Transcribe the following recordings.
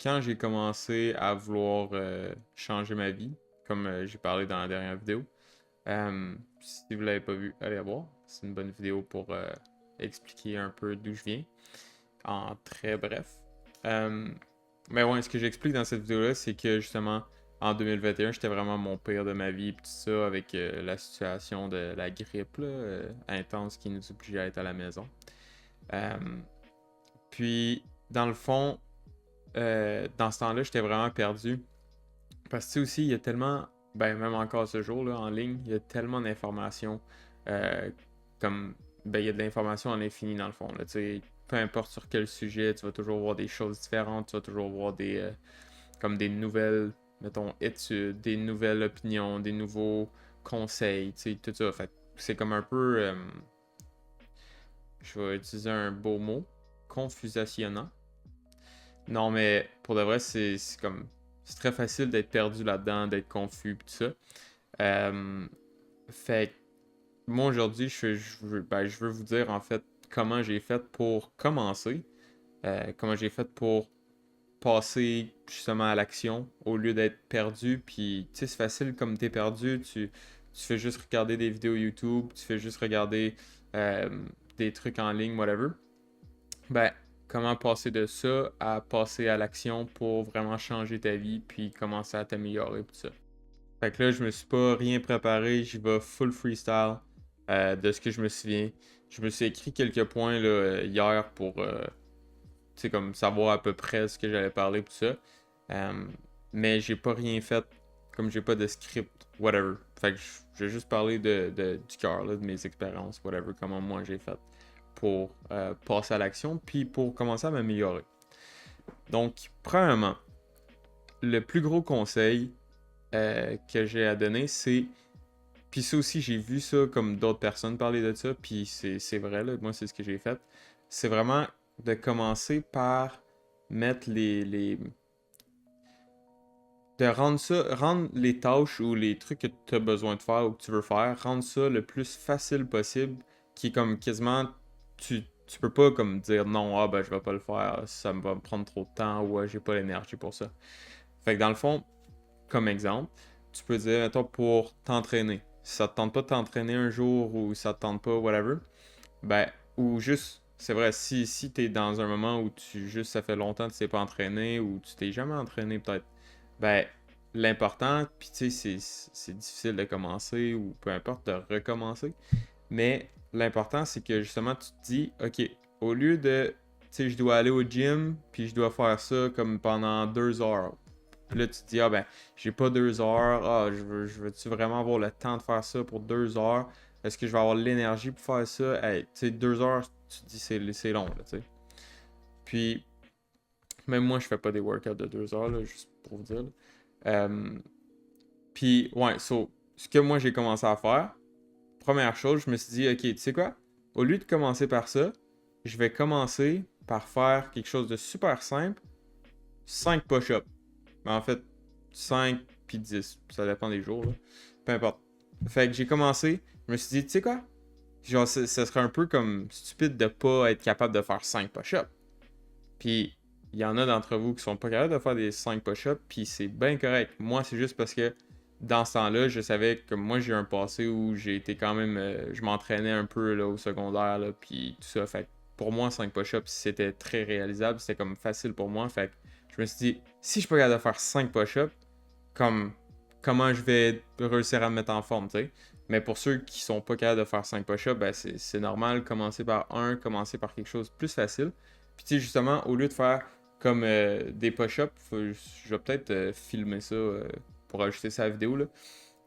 quand j'ai commencé à vouloir changer ma vie, comme j'ai parlé dans la dernière vidéo. Si vous l'avez pas vu, allez la voir. C'est une bonne vidéo pour expliquer un peu d'où je viens, en très bref. Euh, mais ouais, ce que j'explique dans cette vidéo-là, c'est que justement, en 2021, j'étais vraiment mon pire de ma vie, pis tout ça, avec la situation de la grippe là, intense qui nous obligeait à être à la maison. Euh, Puis, dans le fond, dans ce temps-là, j'étais vraiment perdu. Parce que tu sais aussi, il y a tellement, ben même encore ce jour là en ligne, il y a tellement d'informations. euh, comme, ben il y a de l'information à l'infini dans le fond. Là, tu sais, peu importe sur quel sujet, tu vas toujours voir des choses différentes, tu vas toujours voir comme des nouvelles, mettons, études, des nouvelles opinions, des nouveaux conseils, tu sais, tout ça. Fait que c'est comme un peu, je vais utiliser un beau mot, confusationnant. Non, mais pour de vrai, c'est comme. C'est très facile d'être perdu là-dedans, d'être confus, pis tout ça. Euh, fait que moi aujourd'hui, je veux vous dire en fait comment j'ai fait pour commencer, comment j'ai fait pour passer justement à l'action au lieu d'être perdu. Puis tu sais, c'est facile comme t'es perdu, tu fais juste regarder des vidéos YouTube, tu fais juste regarder euh, des trucs en ligne, whatever. Ben, comment passer de ça à passer à l'action pour vraiment changer ta vie puis commencer à t'améliorer tout ça. Fait que là, je me suis pas rien préparé, j'y vais full freestyle de ce que je me souviens. Je me suis écrit quelques points là, hier pour tu sais, comme savoir à peu près ce que j'allais parler tout ça. Euh, mais j'ai pas rien fait, comme j'ai pas de script, whatever. Fait que je vais juste parler du cœur, là, de mes expériences, whatever, comment moi j'ai fait pour passer à l'action, puis pour commencer à m'améliorer. Donc, premièrement, le plus gros conseil que j'ai à donner, c'est. Puis ça aussi, j'ai vu ça comme d'autres personnes parler de ça, puis c'est vrai, là, moi c'est ce que j'ai fait. C'est vraiment de commencer par mettre de rendre les tâches ou les trucs que tu as besoin de faire ou que tu veux faire, rendre ça le plus facile possible, qui est comme quasiment, tu peux pas comme dire non, ah ben je vais pas le faire, ça me va me prendre trop de temps ou j'ai pas l'énergie pour ça. Fait que dans le fond, comme exemple, tu peux dire, mettons, pour t'entraîner. Si ça te tente pas de t'entraîner un jour ou ça te tente pas, whatever, ben, ou juste, c'est vrai, si t'es dans un moment où juste, ça fait longtemps que tu t'es pas entraîné ou tu t'es jamais entraîné peut-être, ben, l'important, puis tu sais, c'est difficile de commencer ou peu importe, de recommencer, mais l'important, c'est que justement, tu te dis, ok, au lieu de, tu sais, je dois aller au gym, puis je dois faire ça comme pendant 2 heures. Puis là, tu te dis, ah ben, j'ai pas 2 heures, ah, je veux-tu vraiment avoir le temps de faire ça pour 2 heures? Est-ce que je vais avoir l'énergie pour faire ça? Hey, tu sais, 2 heures, tu te dis, c'est long, là, tu sais. Puis, même moi, je fais pas des workouts de 2 heures, là, juste pour vous dire. Là. Euh, Puis, ouais, ce que moi j'ai commencé à faire, première chose, je me suis dit, ok, tu sais quoi? Au lieu de commencer par ça, je vais commencer par faire quelque chose de super simple, 5 push-ups. Mais en fait, 5 puis 10, ça dépend des jours, là. Peu importe. Fait que j'ai commencé, je me suis dit, tu sais quoi? Genre, ça serait un peu comme stupide de pas être capable de faire 5 push-ups. Puis, il y en a d'entre vous qui sont pas capables de faire des 5 push-ups, puis c'est bien correct. Moi, c'est juste parce que dans ce temps-là, je savais que moi, j'ai un passé où j'ai été quand même. Je m'entraînais un peu là, au secondaire, là, puis tout ça. Fait que pour moi, 5 push-ups, c'était très réalisable. C'était comme facile pour moi. Fait que je me suis dit, si je suis pas capable de faire 5 push-ups, comme comment je vais réussir à me mettre en forme, tu sais. Mais pour ceux qui sont pas capables de faire 5 push-ups, ben c'est normal, commencer par un, commencer par quelque chose de plus facile. Puis tu sais, justement, au lieu de faire comme des push-ups, je vais peut-être filmer ça pour ajouter ça à la vidéo, là.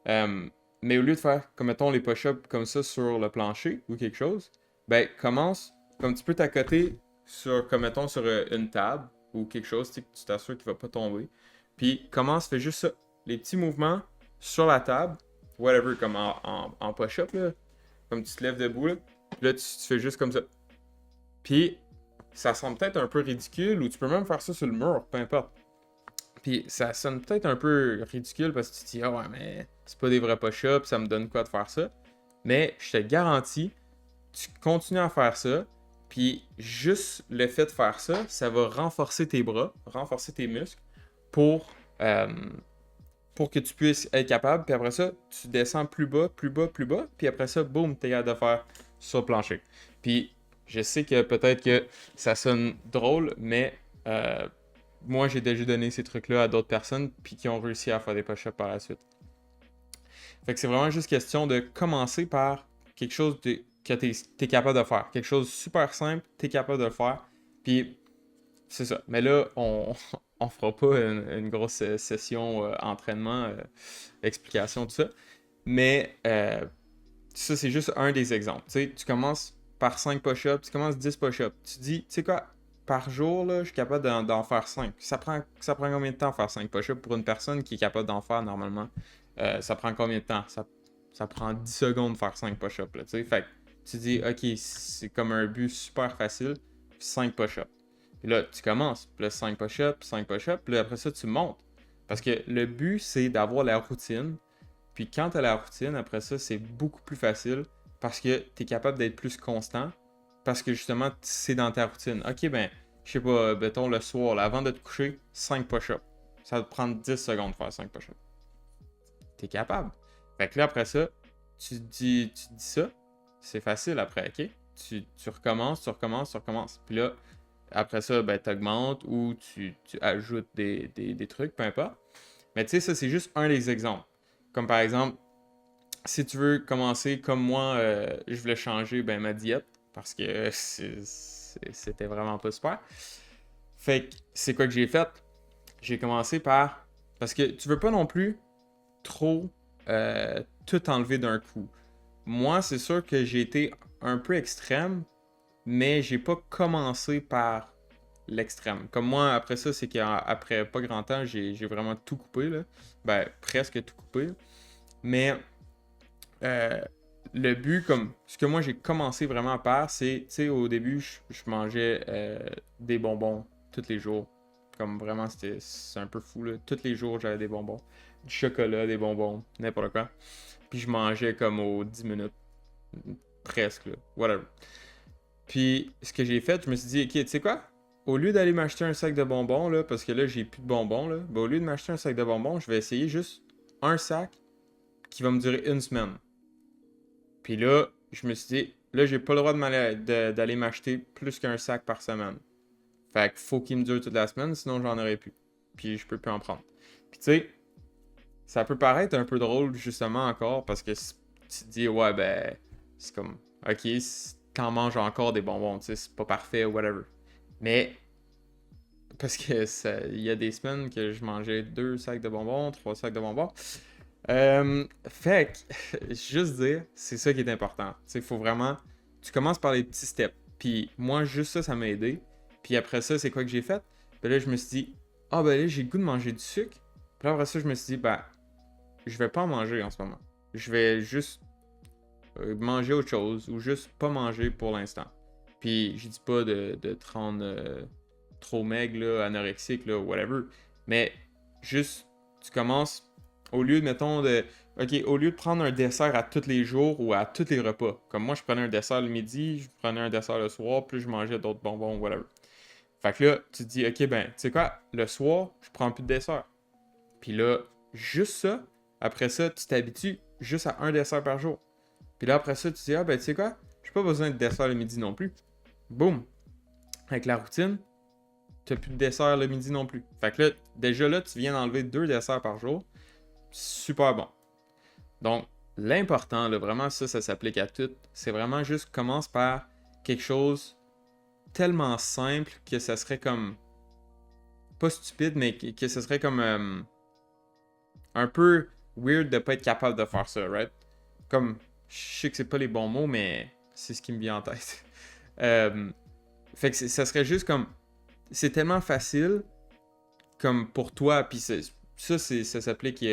Euh, mais au lieu de faire, comme mettons, les push-ups comme ça sur le plancher ou quelque chose, ben commence comme tu peux t'accoter sur, comme mettons, sur une table ou quelque chose, tu sais, que tu t'assures qu'il va pas tomber. Puis commence, fais juste ça. Les petits mouvements sur la table, whatever, comme en push-up, là. Comme tu te lèves debout, là. Puis là, tu fais juste comme ça. Puis ça semble peut-être un peu ridicule, ou tu peux même faire ça sur le mur, peu importe. Puis ça sonne peut-être un peu ridicule parce que tu te dis, ah ouais, mais c'est pas des vrais push-ups, ça me donne quoi de faire ça. Mais je te garantis, tu continues à faire ça, Puis juste le fait de faire ça, ça va renforcer tes bras, renforcer tes muscles pour, euh, pour que tu puisses être capable. Puis après ça, tu descends plus bas, plus bas, plus bas. Puis après ça, boum, t'es capable de faire sur le plancher. Puis je sais que peut-être que ça sonne drôle, mais moi j'ai déjà donné ces trucs-là à d'autres personnes puis qui ont réussi à faire des push-ups par la suite. Fait que c'est vraiment juste question de commencer par quelque chose que t'es capable de faire. Quelque chose de super simple, t'es capable de le faire. Puis c'est ça. Mais là, on fera pas une grosse session entraînement, explication, tout ça. Mais ça, c'est juste un des exemples. Tu sais, tu commences par 5 push-ups, tu commences 10 push-ups. Tu dis, tu sais quoi, par jour, là, je suis capable d'en faire 5. Ça prend combien de temps faire 5 push-ups pour une personne qui est capable d'en faire normalement? Ça prend combien de temps? Ça prend 10 secondes de faire 5 push-ups, là, tu sais. Fait que tu dis, ok, c'est comme un but super facile, 5 push-ups. Puis là, tu commences, puis là, 5 push-ups, 5 push-ups, puis là, après ça, tu montes. Parce que le but, c'est d'avoir la routine. Puis quand tu as la routine, après ça, c'est beaucoup plus facile parce que tu es capable d'être plus constant. Parce que justement, c'est dans ta routine. Ok, ben, je sais pas, mettons le soir, là, avant de te coucher, 5 push-ups. Ça va te prendre 10 secondes de faire 5 push-ups. Tu es capable. Fait que là, après ça, tu dis ça, c'est facile après, ok? Tu recommences, tu recommences, tu recommences. Puis là, après ça, ben, tu augmentes ou tu ajoutes des trucs, peu importe. Mais tu sais, ça, c'est juste un des exemples. Comme par exemple, si tu veux commencer comme moi, je voulais changer ben, ma diète parce que c'était vraiment pas super. Fait que c'est quoi que j'ai fait? J'ai commencé par. Parce que tu veux pas non plus trop tout enlever d'un coup. Moi, c'est sûr que j'ai été un peu extrême, mais j'ai pas commencé par l'extrême. Comme moi, après ça, c'est qu'après pas grand temps, j'ai vraiment tout coupé, là. Ben, presque tout coupé. Mais euh, le but, comme ce que moi j'ai commencé vraiment à faire, c'est, tu sais, au début, je mangeais des bonbons tous les jours. Comme vraiment, c'est un peu fou, là. Tous les jours, j'avais des bonbons. Du chocolat, des bonbons, n'importe quoi. Puis je mangeais comme aux 10 minutes. Presque, là. Whatever. Puis, ce que j'ai fait, je me suis dit, ok, tu sais quoi? Au lieu d'aller m'acheter un sac de bonbons, là, parce que là, j'ai plus de bonbons, là, ben, au lieu de m'acheter un sac de bonbons, je vais essayer juste un sac qui va me durer une semaine. Puis là, je me suis dit, là, j'ai pas le droit d'aller m'acheter plus qu'un sac par semaine. Fait qu'il faut qu'il me dure toute la semaine, sinon j'en aurais plus. Puis je peux plus en prendre. Puis tu sais, ça peut paraître un peu drôle, justement, encore, parce que tu te dis, ouais, ben, c'est comme, ok, t'en manges encore des bonbons, tu sais, c'est pas parfait, whatever. Mais, parce que il y a des semaines que je mangeais 2 sacs de bonbons, 3 sacs de bonbons. Fait que, juste dire, c'est ça qui est important. Tu sais, il faut vraiment. Tu commences par les petits steps. Puis moi, juste ça m'a aidé. Puis après ça, c'est quoi que j'ai fait? Puis là, je me suis dit, ah ben là, j'ai le goût de manger du sucre. Puis là, après ça, je me suis dit, ben, je vais pas en manger en ce moment. Je vais juste manger autre chose ou juste pas manger pour l'instant. Puis je dis pas de te rendre trop maigre, là, anorexique, là, whatever. Mais juste, tu commences, au lieu, mettons, de. Ok, au lieu de prendre un dessert à tous les jours ou à tous les repas. Comme moi, je prenais un dessert le midi, je prenais un dessert le soir, puis je mangeais d'autres bonbons, whatever. Fait que là, tu te dis, ok, ben, tu sais quoi, le soir, je prends plus de dessert. Puis là, juste ça, après ça, tu t'habitues juste à un dessert par jour. Puis là, après ça, tu te dis, ah ben, tu sais quoi, j'ai pas besoin de dessert le midi non plus. Boum! Avec la routine, t'as plus de dessert le midi non plus. Fait que là, déjà là, tu viens d'enlever 2 desserts par jour. Super bon. Donc, l'important, là, vraiment, ça s'applique à tout. C'est vraiment juste commence par quelque chose tellement simple que ça serait comme. Pas stupide, mais que ça serait comme. Un peu weird de pas être capable de faire ça, right? Comme. Je sais que c'est pas les bons mots, mais c'est ce qui me vient en tête. Fait que ça serait juste comme. C'est tellement facile comme pour toi, puis ça s'applique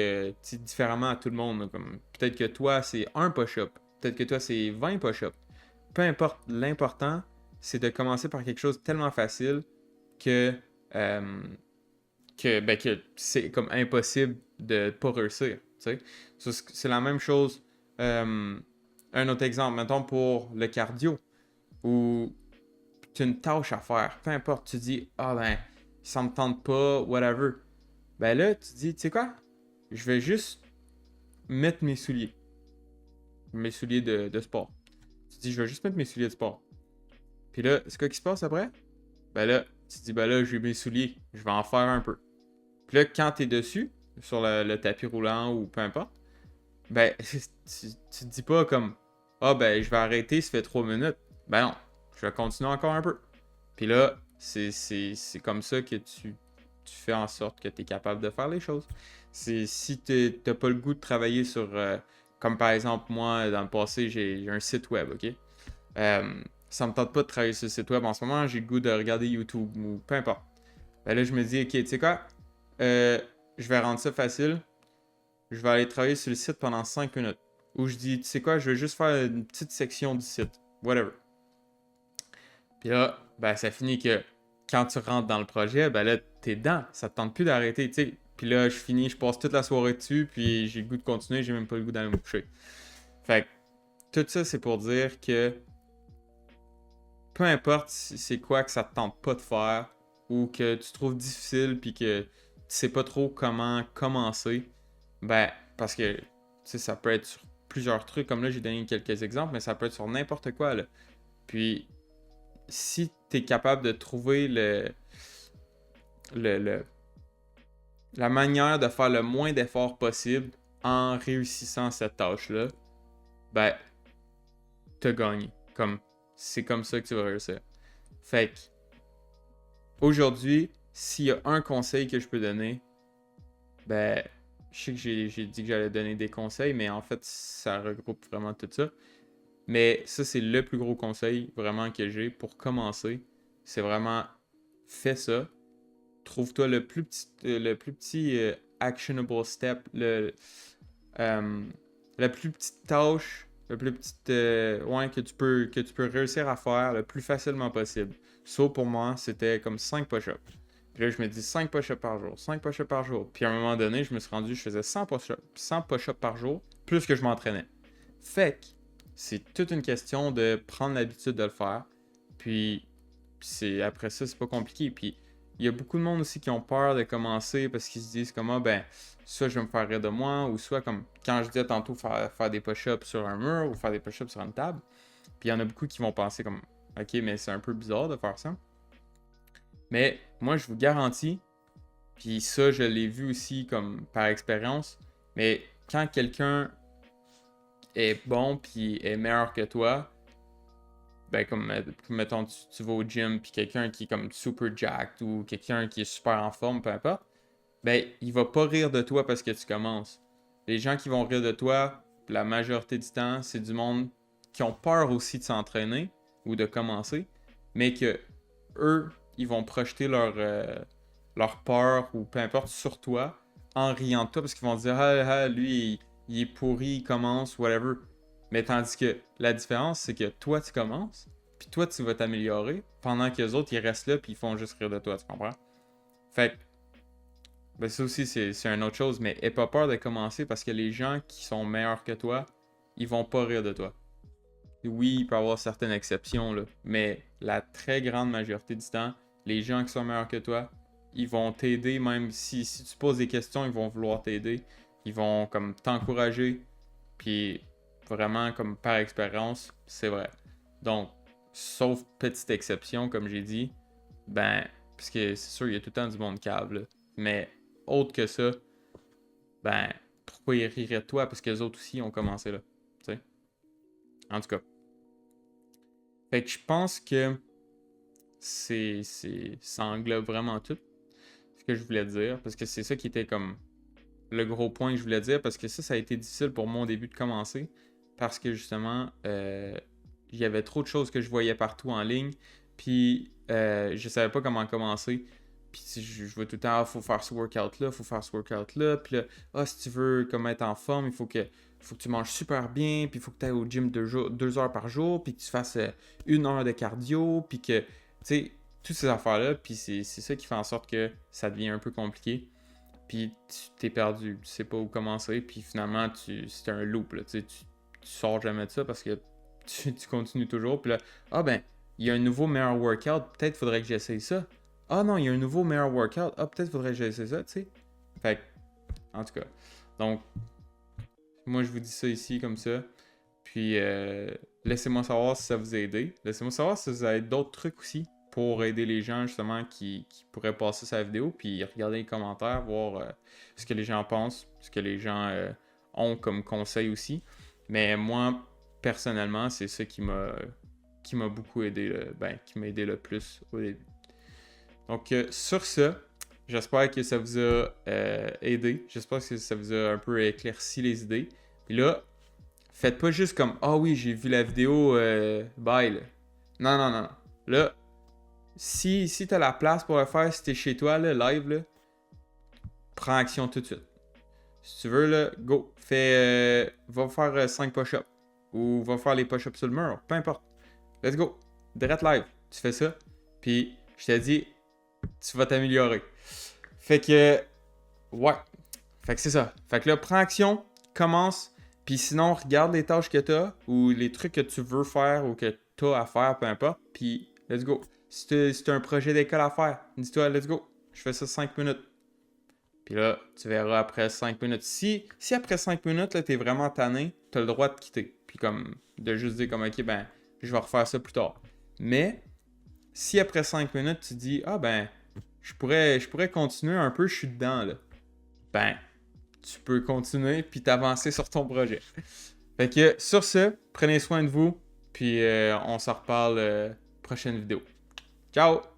différemment à tout le monde. Comme, peut-être que toi, c'est un push-up. Peut-être que toi, c'est 20 push-up. Peu importe, l'important, c'est de commencer par quelque chose de tellement facile que, euh, que c'est comme impossible de pas réussir. Tu sais? C'est la même chose. Un autre exemple, mettons pour le cardio. Ou tu as une tâche à faire, peu importe, tu dis, ah ben, ça me tente pas, whatever. Ben là, tu dis, tu sais quoi? Je vais juste mettre mes souliers de sport. Tu dis, je vais juste mettre mes souliers de sport. Puis là, c'est quoi qui se passe après? Ben là, tu te dis, ben là, j'ai mes souliers, je vais en faire un peu. Puis là, quand t'es dessus, sur le tapis roulant ou peu importe, ben, tu te dis pas comme, ah ben, je vais arrêter, ça fait 3 minutes. Ben non, je vais continuer encore un peu. Puis là, c'est comme ça que tu fais en sorte que tu es capable de faire les choses. Si t'as pas le goût de travailler sur, comme par exemple, moi, dans le passé, j'ai un site web, ok? Ça me tente pas de travailler sur le site web en ce moment, j'ai le goût de regarder YouTube ou peu importe. Ben là, je me dis, ok, tu sais quoi? Je vais rendre ça facile. Je vais aller travailler sur le site pendant 5 minutes. Ou je dis, tu sais quoi, je vais juste faire une petite section du site. Whatever. Puis là, ben, ça finit que quand tu rentres dans le projet, ben là, t'es dedans. Ça te tente plus d'arrêter, tu sais. Puis là, je finis, je passe toute la soirée dessus, puis j'ai le goût de continuer, j'ai même pas le goût d'aller me coucher. Fait que tout ça, c'est pour dire que peu importe c'est quoi que ça te tente pas de faire, ou que tu trouves difficile, puis que tu sais pas trop comment commencer, ben, parce que, tu sais, ça peut être sur plusieurs trucs, comme là, j'ai donné quelques exemples, mais ça peut être sur n'importe quoi, là. Puis, si tu es capable de trouver le, le- la manière de faire le moins d'efforts possible en réussissant cette tâche-là, ben, t'as gagné. C'est comme ça que tu vas réussir. Fait que, aujourd'hui, s'il y a un conseil que je peux donner, ben, je sais que j'ai dit que j'allais donner des conseils, mais en fait, ça regroupe vraiment tout ça. Mais ça, c'est le plus gros conseil vraiment que j'ai pour commencer. C'est vraiment, fais ça. Trouve-toi le plus petit actionable step, euh, la plus petite tâche, le plus petite, ouais, que tu peux réussir à faire le plus facilement possible. Ça, pour moi, c'était comme 5 push-ups. Puis là, je me dis 5 push-ups par jour, 5 push-ups par jour. Puis à un moment donné, je me suis rendu, je faisais 100 push-ups par jour, plus que je m'entraînais. Fait que c'est toute une question de prendre l'habitude de le faire. Puis après ça, c'est pas compliqué. Puis il y a beaucoup de monde aussi qui ont peur de commencer parce qu'ils se disent comme ah ben soit je vais me faire rire de moi ou soit comme quand je disais tantôt faire des push-ups sur un mur ou faire des push-ups sur une table. Puis il y en a beaucoup qui vont penser comme ok mais c'est un peu bizarre de faire ça. Mais moi je vous garantis, puis ça je l'ai vu aussi comme par expérience, mais quand quelqu'un est bon puis est meilleur que toi, ben comme mettons tu vas au gym puis quelqu'un qui est comme super jacked ou quelqu'un qui est super en forme, peu importe, ben il va pas rire de toi parce que tu commences. Les gens qui vont rire de toi, la majorité du temps, c'est du monde qui ont peur aussi de s'entraîner ou de commencer, mais que eux, ils vont projeter leur peur ou peu importe sur toi en riant de toi parce qu'ils vont dire ah, lui il est pourri, il commence, whatever. Mais tandis que la différence, c'est que toi tu commences, puis toi tu vas t'améliorer, pendant que les autres ils restent là puis ils font juste rire de toi, tu comprends? Fait que ben ça aussi c'est une autre chose, mais aie pas peur de commencer parce que les gens qui sont meilleurs que toi, ils vont pas rire de toi. Oui, il peut y avoir certaines exceptions, là, mais la très grande majorité du temps, les gens qui sont meilleurs que toi, ils vont t'aider, même si tu poses des questions, ils vont vouloir t'aider. Ils vont comme t'encourager, puis vraiment comme par expérience, c'est vrai. Donc, sauf petite exception, comme j'ai dit, ben, parce que c'est sûr, il y a tout le temps du monde câble, là. Mais autre que ça, ben, pourquoi ils riraient de toi? Parce que les autres aussi ont commencé là. Tu sais? En tout cas. Fait que je pense que ça englobe vraiment tout ce que je voulais dire. Parce que c'est ça qui était comme le gros point que je voulais dire. Parce que ça a été difficile pour moi au début de commencer. Parce que justement, il y avait trop de choses que je voyais partout en ligne. Puis je savais pas comment commencer. Puis je vois tout le temps, ah, faut faire ce workout-là, faut faire ce workout-là. Puis là, ah, si tu veux comme être en forme, il faut que tu manges super bien. Puis il faut que tu ailles au gym 2 heures par jour. Puis que tu fasses 1 heure de cardio. Puis que, tu sais, toutes ces affaires-là. Puis c'est ça qui fait en sorte que ça devient un peu compliqué. Puis tu t'es perdu, tu sais pas où commencer. Puis finalement, c'est un loop. Là, tu sors jamais de ça parce que tu continues toujours. Puis là, ah ben, il y a un nouveau meilleur workout, peut-être faudrait que j'essaye ça. Ah non, il y a un nouveau meilleur workout, ah peut-être faudrait que j'essaye ça, tu sais. Fait que, en tout cas. Donc, moi je vous dis ça ici comme ça. Puis, laissez-moi savoir si ça vous a aidé. Laissez-moi savoir si vous avez d'autres trucs aussi pour aider les gens justement qui pourraient passer sa vidéo. Puis, regardez les commentaires, voir ce que les gens pensent, ce que les gens ont comme conseil aussi. Mais moi, personnellement, c'est ça qui m'a beaucoup aidé, qui m'a aidé le plus au début. Donc, sur ce, j'espère que ça vous a aidé. J'espère que ça vous a un peu éclairci les idées. Puis là, faites pas juste comme ah oui, j'ai vu la vidéo, bye là. Non, non, non, non. Là, si t'as la place pour le faire, si t'es chez toi, là, live, là, prends action tout de suite. Si tu veux, là, go. Va faire 5 push-ups. Ou va faire les push-ups sur le mur. Peu importe. Let's go. Direct live. Tu fais ça. Puis, je t'ai dit, tu vas t'améliorer. Fait que, ouais. Fait que c'est ça. Fait que là, prends action. Commence. Puis sinon, regarde les tâches que tu as ou les trucs que tu veux faire ou que tu as à faire, peu importe. Puis, let's go. Si tu as un projet d'école à faire, dis-toi, let's go. Je fais ça 5 minutes. Puis là, tu verras après 5 minutes. Si après 5 minutes, tu es vraiment tanné, tu as le droit de quitter. Puis comme, de juste dire comme, ok, ben, je vais refaire ça plus tard. Mais, si après 5 minutes, tu dis, ah ben, je pourrais continuer un peu, je suis dedans, là. Ben, tu peux continuer puis t'avancer sur ton projet. Fait que sur ce, prenez soin de vous, puis on s'en reparle prochaine vidéo. Ciao!